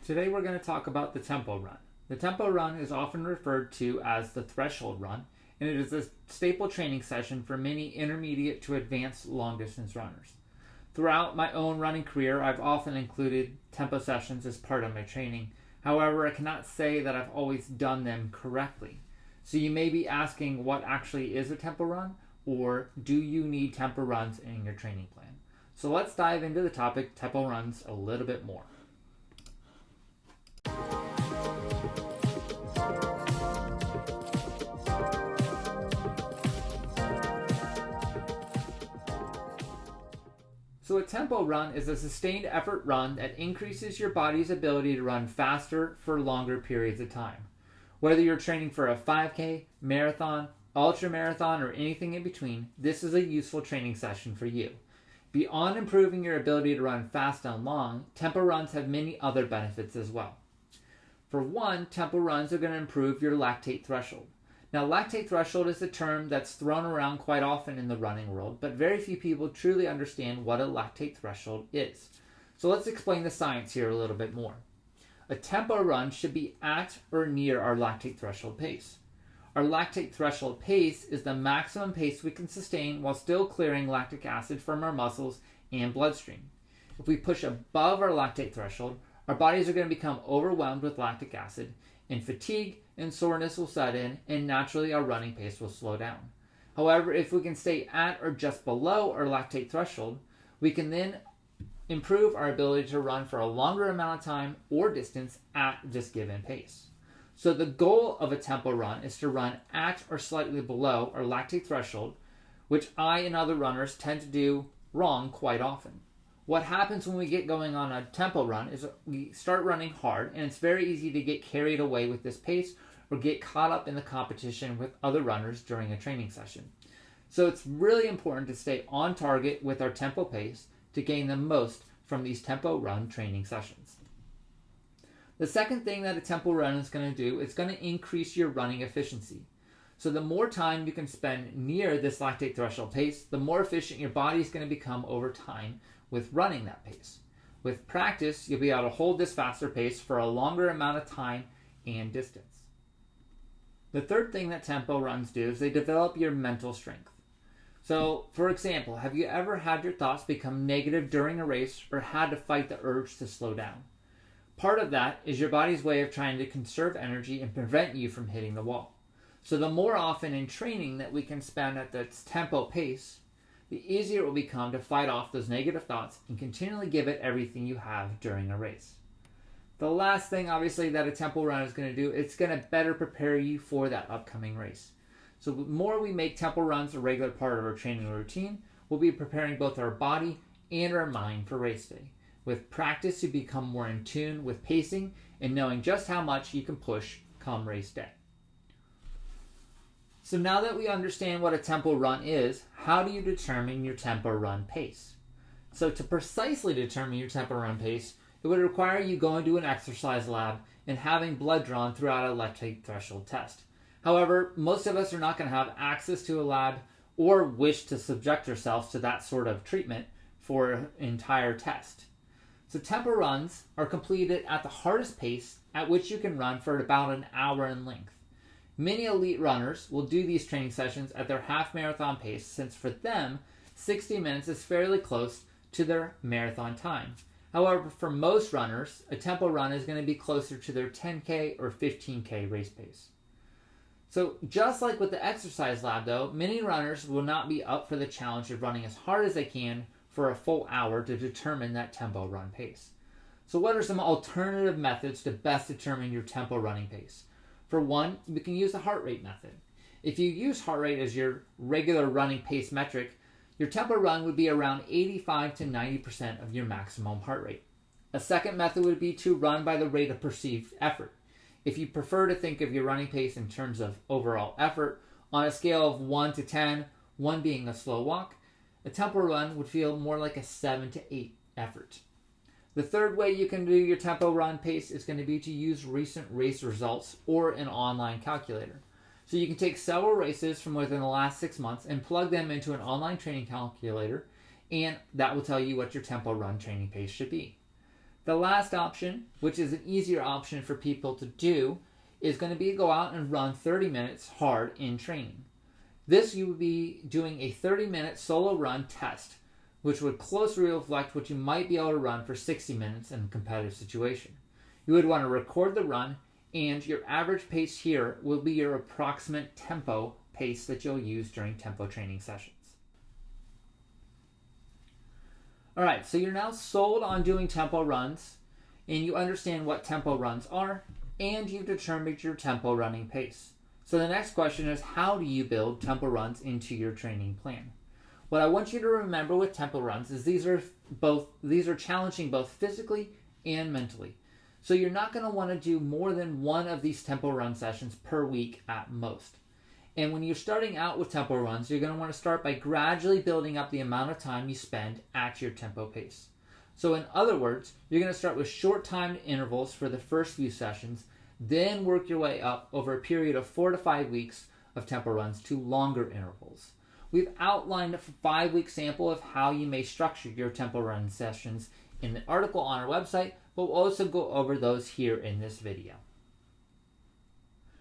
Today we're going to talk about the tempo run. The tempo run is often referred to as the threshold run, and it is a staple training session for many intermediate to advanced long distance runners. Throughout my own running career, I've often included tempo sessions as part of my training. However, I cannot say that I've always done them correctly. So you may be asking what actually is a tempo run, or do you need tempo runs in your training plan? So let's dive into the topic tempo runs a little bit more. So a tempo run is a sustained effort run that increases your body's ability to run faster for longer periods of time. Whether you're training for a 5K, marathon, ultra marathon, or anything in between, this is a useful training session for you. Beyond improving your ability to run fast and long, tempo runs have many other benefits as well. For one, tempo runs are going to improve your lactate threshold. Now, lactate threshold is a term that's thrown around quite often in the running world, but very few people truly understand what a lactate threshold is. So let's explain the science here a little bit more. A tempo run should be at or near our lactate threshold pace. Our lactate threshold pace is the maximum pace we can sustain while still clearing lactic acid from our muscles and bloodstream. If we push above our lactate threshold, our bodies are going to become overwhelmed with lactic acid, and fatigue and soreness will set in, and naturally our running pace will slow down. However, if we can stay at or just below our lactate threshold, we can then improve our ability to run for a longer amount of time or distance at this given pace. So the goal of a tempo run is to run at or slightly below our lactate threshold, which I and other runners tend to do wrong quite often. What happens when we get going on a tempo run is we start running hard, and it's very easy to get carried away with this pace or get caught up in the competition with other runners during a training session. So it's really important to stay on target with our tempo pace to gain the most from these tempo run training sessions. The second thing that a tempo run is going to do is going to increase your running efficiency. So the more time you can spend near this lactate threshold pace, the more efficient your body is going to become over time with running that pace. With practice, you'll be able to hold this faster pace for a longer amount of time and distance. The third thing that tempo runs do is they develop your mental strength. So, for example, have you ever had your thoughts become negative during a race or had to fight the urge to slow down? Part of that is your body's way of trying to conserve energy and prevent you from hitting the wall. So the more often in training that we can spend at this tempo pace, the easier it will become to fight off those negative thoughts and continually give it everything you have during a race. The last thing, obviously, that a tempo run is going to do, it's going to better prepare you for that upcoming race. So the more we make tempo runs a regular part of our training routine, we'll be preparing both our body and our mind for race day. With practice, you become more in tune with pacing and knowing just how much you can push come race day. So now that we understand what a tempo run is, how do you determine your tempo run pace? So to precisely determine your tempo run pace, it would require you going to an exercise lab and having blood drawn throughout a lactate threshold test. However, most of us are not going to have access to a lab or wish to subject ourselves to that sort of treatment for an entire test. So tempo runs are completed at the hardest pace at which you can run for about an hour in length. Many elite runners will do these training sessions at their half marathon pace, since for them, 60 minutes is fairly close to their marathon time. However, for most runners, a tempo run is going to be closer to their 10K or 15K race pace. So just like with the exercise lab though, many runners will not be up for the challenge of running as hard as they can for a full hour to determine that tempo run pace. So what are some alternative methods to best determine your tempo running pace? For one, we can use the heart rate method. If you use heart rate as your regular running pace metric, your tempo run would be around 85 to 90% of your maximum heart rate. A second method would be to run by the rate of perceived effort. If you prefer to think of your running pace in terms of overall effort, on a scale of 1 to 10, 1 being a slow walk, a tempo run would feel more like a 7 to 8 effort. The third way you can do your tempo run pace is going to be to use recent race results or an online calculator. So you can take several races from within the last 6 months and plug them into an online training calculator, and that will tell you what your tempo run training pace should be. The last option, which is an easier option for people to do, is going to be go out and run 30 minutes hard in training. This you would be doing a 30-minute solo run test, which would closely reflect what you might be able to run for 60 minutes in a competitive situation. You would want to record the run, and your average pace here will be your approximate tempo pace that you'll use during tempo training sessions. Alright, so you're now sold on doing tempo runs, and you understand what tempo runs are, and you've determined your tempo running pace. So the next question is, how do you build tempo runs into your training plan? What I want you to remember with tempo runs is these are challenging both physically and mentally. So you're not going to want to do more than one of these tempo run sessions per week at most. And when you're starting out with tempo runs, you're going to want to start by gradually building up the amount of time you spend at your tempo pace. So in other words, you're going to start with short timed intervals for the first few sessions, then work your way up over a period of 4 to 5 weeks of tempo runs to longer intervals. We've outlined a 5-week sample of how you may structure your tempo run sessions in the article on our website, but we'll also go over those here in this video.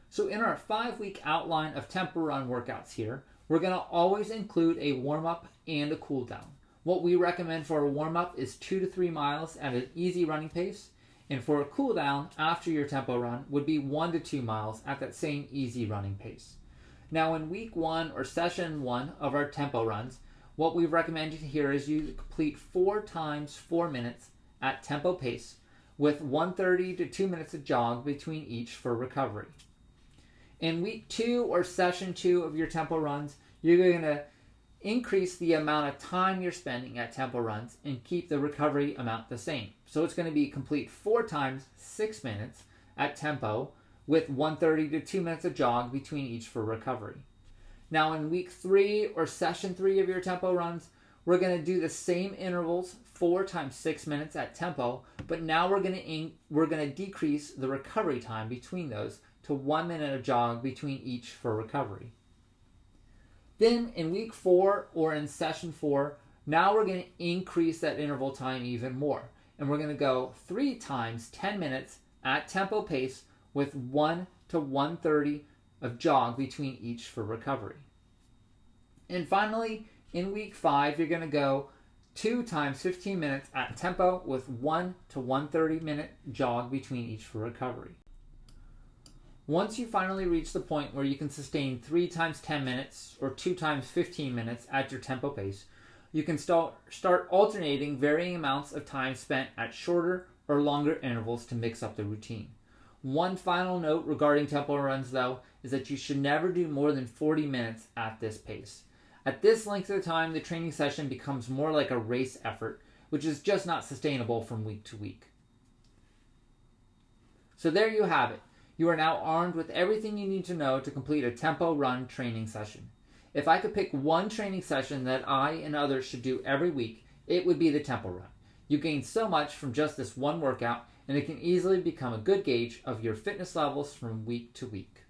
So in our 5-week outline of tempo run workouts here, we're going to always include a warm-up and a cool-down. What we recommend for a warm-up is 2 to 3 miles at an easy running pace, and for a cool-down after your tempo run would be 1 to 2 miles at that same easy running pace. Now in week 1 or session 1 of our tempo runs, what we've recommended here is you complete 4 times 4 minutes at tempo pace with 1:30 to 2 minutes of jog between each for recovery. In week 2 or session 2 of your tempo runs, you're going to increase the amount of time you're spending at tempo runs and keep the recovery amount the same. So it's going to be complete 4 times 6 minutes at tempo with 1:30 to 2 minutes of jog between each for recovery. Now in week 3 or session 3 of your tempo runs, we're going to do the same intervals 4 times 6 minutes at tempo, but now we're going to decrease the recovery time between those to 1 minute of jog between each for recovery. Then in week 4 or in session 4, now we're going to increase that interval time even more. And we're going to go 3 times 10 minutes at tempo pace with 1 to 1:30 of jog between each for recovery. And finally, in week 5, you're going to go 2 times 15 minutes at tempo with 1 to 1:30 minute jog between each for recovery. Once you finally reach the point where you can sustain 3 times 10 minutes or 2 times 15 minutes at your tempo pace, you can start alternating varying amounts of time spent at shorter or longer intervals to mix up the routine. One final note regarding tempo runs, though, is that you should never do more than 40 minutes at this pace. At this length of time, the training session becomes more like a race effort, which is just not sustainable from week to week. So there you have it. You are now armed with everything you need to know to complete a tempo run training session. If I could pick one training session that I and others should do every week, it would be the tempo run. You gain so much from just this one workout, and it can easily become a good gauge of your fitness levels from week to week.